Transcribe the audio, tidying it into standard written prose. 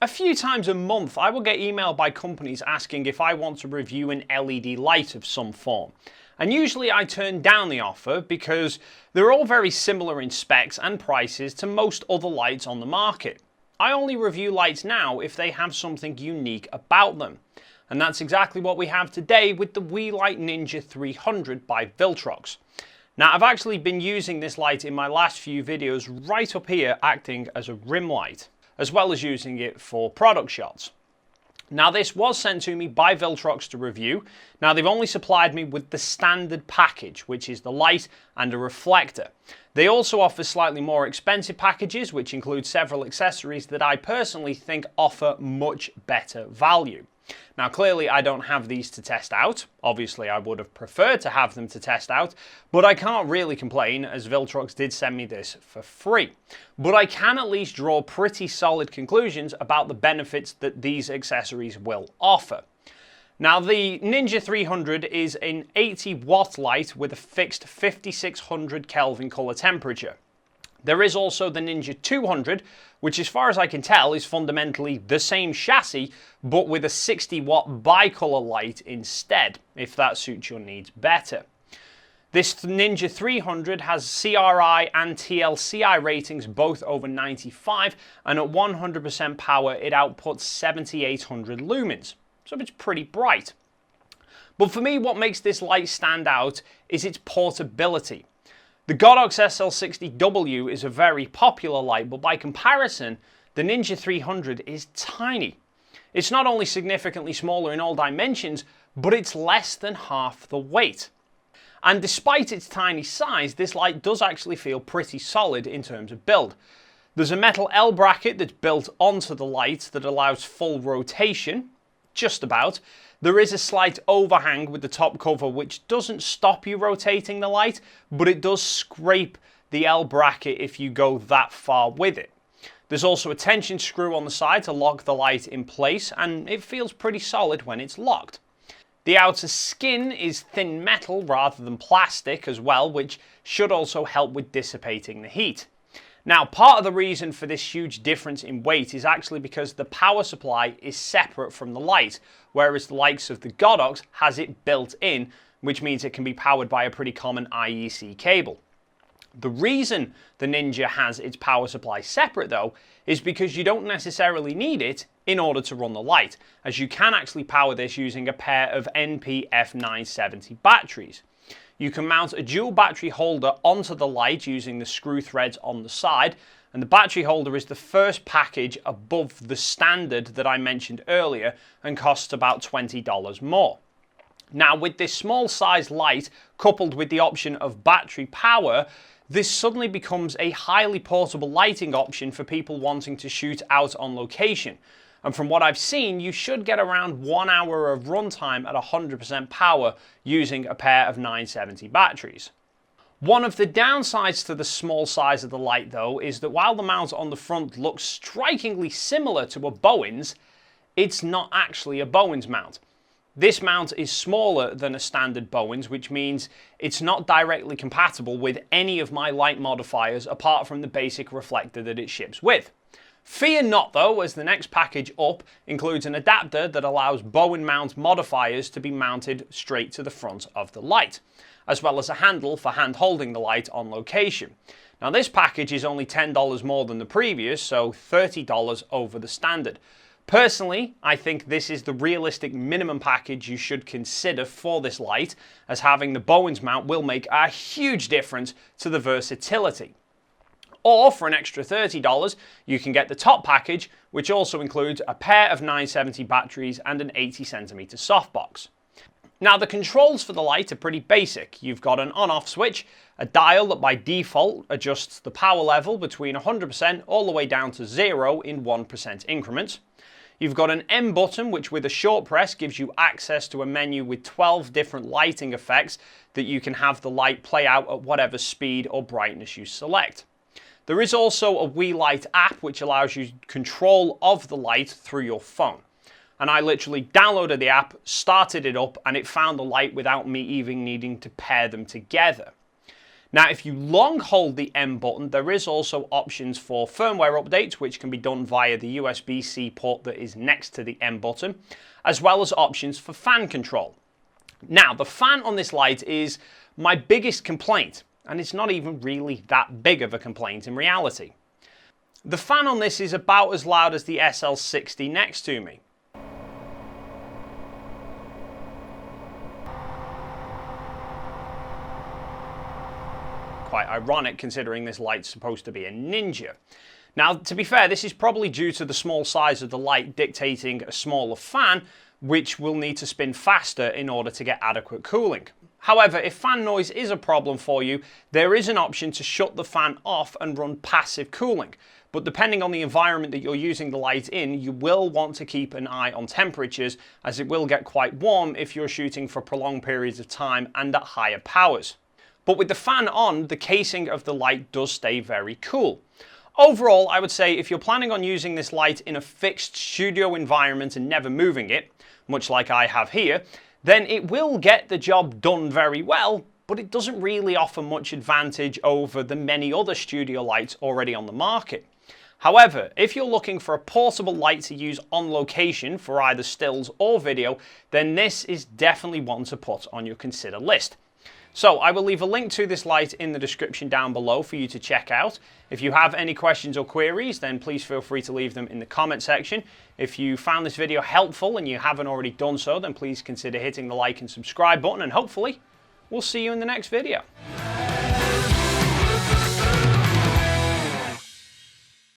A few times a month I will get emailed by companies asking if I want to review an LED light of some form. And usually I turn down the offer because they're all very similar in specs and prices to most other lights on the market. I only review lights now if they have something unique about them. And that's exactly what we have today with the Weeylite Ninja 300 by Viltrox. Now I've actually been using this light in my last few videos right up here acting as a rim light, as well as using it for product shots. Now this was sent to me by Viltrox to review. Now they've only supplied me with the standard package, which is the light and a reflector. They also offer slightly more expensive packages, which include several accessories that I personally think offer much better value. Now clearly I don't have these to test out. Obviously I would have preferred to have them to test out, but I can't really complain as Viltrox did send me this for free. But I can at least draw pretty solid conclusions about the benefits that these accessories will offer. Now the Ninja 300 is an 80 watt light with a fixed 5600 Kelvin color temperature. There is also the Ninja 200, which as far as I can tell is fundamentally the same chassis, but with a 60 watt bicolor light instead, if that suits your needs better. This Ninja 300 has CRI and TLCI ratings both over 95, and at 100% power it outputs 7800 lumens, so it's pretty bright. But for me, what makes this light stand out is its portability. The Godox SL60W is a very popular light, but by comparison, the Ninja 300 is tiny. It's not only significantly smaller in all dimensions, but it's less than half the weight. And despite its tiny size, this light does actually feel pretty solid in terms of build. There's a metal L bracket that's built onto the light that allows full rotation, just about. There is a slight overhang with the top cover which doesn't stop you rotating the light, but it does scrape the L bracket if you go that far with it. There's also a tension screw on the side to lock the light in place, and it feels pretty solid when it's locked. The outer skin is thin metal rather than plastic as well, which should also help with dissipating the heat. Now, part of the reason for this huge difference in weight is actually because the power supply is separate from the light, whereas the likes of the Godox has it built in, which means it can be powered by a pretty common IEC cable. The reason the Ninja has its power supply separate though is because you don't necessarily need it in order to run the light, as you can actually power this using a pair of NP F970 batteries. You can mount a dual battery holder onto the light using the screw threads on the side, and the battery holder is the first package above the standard that I mentioned earlier and costs about $20 more. Now with this small size light coupled with the option of battery power, this suddenly becomes a highly portable lighting option for people wanting to shoot out on location. And from what I've seen, you should get around 1 hour of runtime at 100% power using a pair of 970 batteries. One of the downsides to the small size of the light though is that while the mount on the front looks strikingly similar to a Bowens, it's not actually a Bowens mount. This mount is smaller than a standard Bowens, which means it's not directly compatible with any of my light modifiers apart from the basic reflector that it ships with. Fear not though, as the next package up includes an adapter that allows Bowen mount modifiers to be mounted straight to the front of the light, as well as a handle for hand holding the light on location. Now this package is only $10 more than the previous, so $30 over the standard. Personally, I think this is the realistic minimum package you should consider for this light, as having the Bowens mount will make a huge difference to the versatility. Or for an extra $30, you can get the top package, which also includes a pair of 970 batteries and an 80cm softbox. Now the controls for the light are pretty basic. You've got an on-off switch, a dial that by default adjusts the power level between 100% all the way down to 0 in 1% increments. You've got an M button, which with a short press gives you access to a menu with 12 different lighting effects that you can have the light play out at whatever speed or brightness you select. There is also a Weeylite app which allows you control of the light through your phone. And I literally downloaded the app, started it up, and it found the light without me even needing to pair them together. Now, if you long hold the M button, there is also options for firmware updates, which can be done via the USB-C port that is next to the M button, as well as options for fan control. Now, the fan on this light is my biggest complaint, and it's not even really that big of a complaint in reality. The fan on this is about as loud as the SL60 next to me. Quite ironic considering this light's supposed to be a Ninja. Now, to be fair, this is probably due to the small size of the light dictating a smaller fan, which will need to spin faster in order to get adequate cooling. However, if fan noise is a problem for you, there is an option to shut the fan off and run passive cooling. But depending on the environment that you're using the light in, you will want to keep an eye on temperatures, as it will get quite warm if you're shooting for prolonged periods of time and at higher powers. But with the fan on, the casing of the light does stay very cool. Overall, I would say if you're planning on using this light in a fixed studio environment and never moving it, much like I have here, then it will get the job done very well, but it doesn't really offer much advantage over the many other studio lights already on the market. However, if you're looking for a portable light to use on location for either stills or video, then this is definitely one to put on your consider list. So I will leave a link to this light in the description down below for you to check out. If you have any questions or queries, then please feel free to leave them in the comment section. If you found this video helpful and you haven't already done so, then please consider hitting the like and subscribe button, and hopefully we'll see you in the next video.